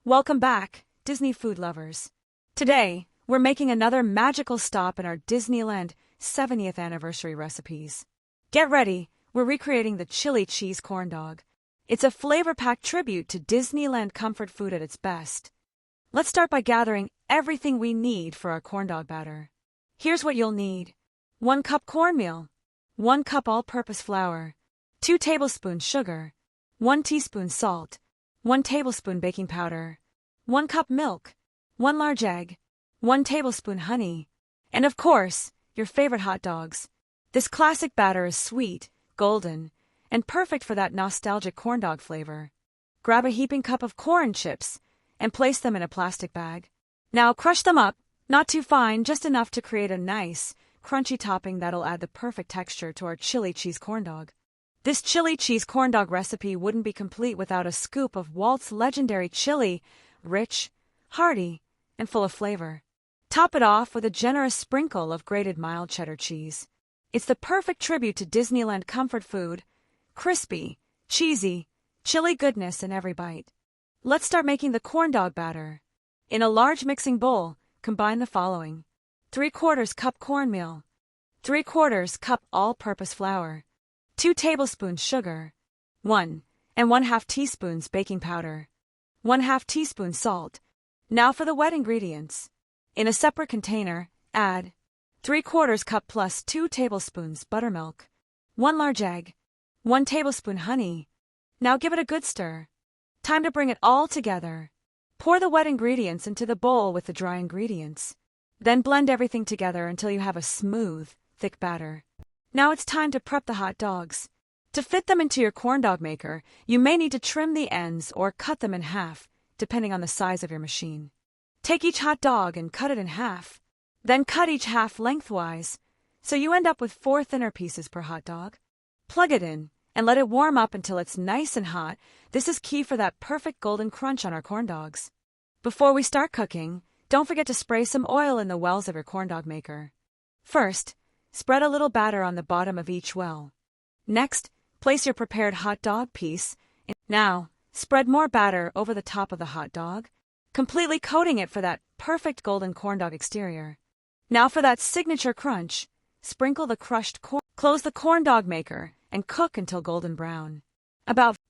Welcome back, Disney food lovers. Today, we're making another magical stop in our Disneyland 70th anniversary recipes. Get ready, we're recreating the chili cheese corn dog. It's a flavor-packed tribute to Disneyland comfort food at its best. Let's start by gathering everything we need for our corn dog batter. Here's what you'll need. 1 cup cornmeal, 1 cup all-purpose flour, 2 tablespoons sugar, 1 teaspoon salt, 1 tablespoon baking powder, 1 cup milk, 1 large egg, 1 tablespoon honey, and of course, your favorite hot dogs. This classic batter is sweet, golden, and perfect for that nostalgic corn dog flavor. Grab a heaping cup of corn chips and place them in a plastic bag. Now crush them up, not too fine, just enough to create a nice, crunchy topping that'll add the perfect texture to our chili cheese corn dog. This chili cheese corn dog recipe wouldn't be complete without a scoop of Walt's legendary chili, rich, hearty, and full of flavor. Top it off with a generous sprinkle of grated mild cheddar cheese. It's the perfect tribute to Disneyland comfort food, crispy, cheesy, chili goodness in every bite. Let's start making the corn dog batter. In a large mixing bowl, combine the following: 3/4 cup cornmeal, 3/4 cup all-purpose flour, 2 tablespoons sugar, 1 1/2 teaspoons baking powder, 1/2 teaspoon salt. Now for the wet ingredients. In a separate container, add 3/4 cup plus 2 tablespoons buttermilk, 1 large egg, 1 tablespoon honey. Now give it a good stir. Time to bring it all together. Pour the wet ingredients into the bowl with the dry ingredients. Then blend everything together until you have a smooth, thick batter. Now it's time to prep the hot dogs. To fit them into your corn dog maker, you may need to trim the ends or cut them in half, depending on the size of your machine. Take each hot dog and cut it in half. Then cut each half lengthwise, so you end up with 4 thinner pieces per hot dog. Plug it in and let it warm up until it's nice and hot. This is key for that perfect golden crunch on our corn dogs. Before we start cooking, don't forget to spray some oil in the wells of your corn dog maker. First, spread a little batter on the bottom of each well. Next, place your prepared hot dog piece. Now, spread more batter over the top of the hot dog, completely coating it for that perfect golden corn dog exterior. Now for that signature crunch, sprinkle the crushed corn. Close the corn dog maker and cook until golden brown.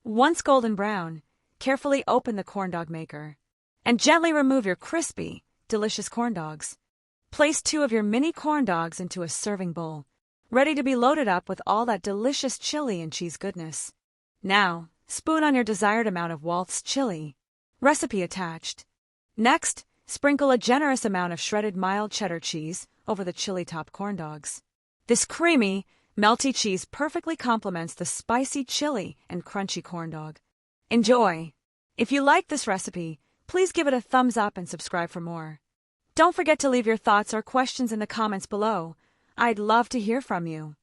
Once golden brown, carefully open the corn dog maker and gently remove your crispy, delicious corn dogs. Place 2 of your mini corn dogs into a serving bowl, ready to be loaded up with all that delicious chili and cheese goodness. Now, spoon on your desired amount of Walt's chili. Recipe attached. Next, sprinkle a generous amount of shredded mild cheddar cheese over the chili-topped corn dogs. This creamy, melty cheese perfectly complements the spicy chili and crunchy corn dog. Enjoy! If you like this recipe, please give it a thumbs up and subscribe for more. Don't forget to leave your thoughts or questions in the comments below. I'd love to hear from you.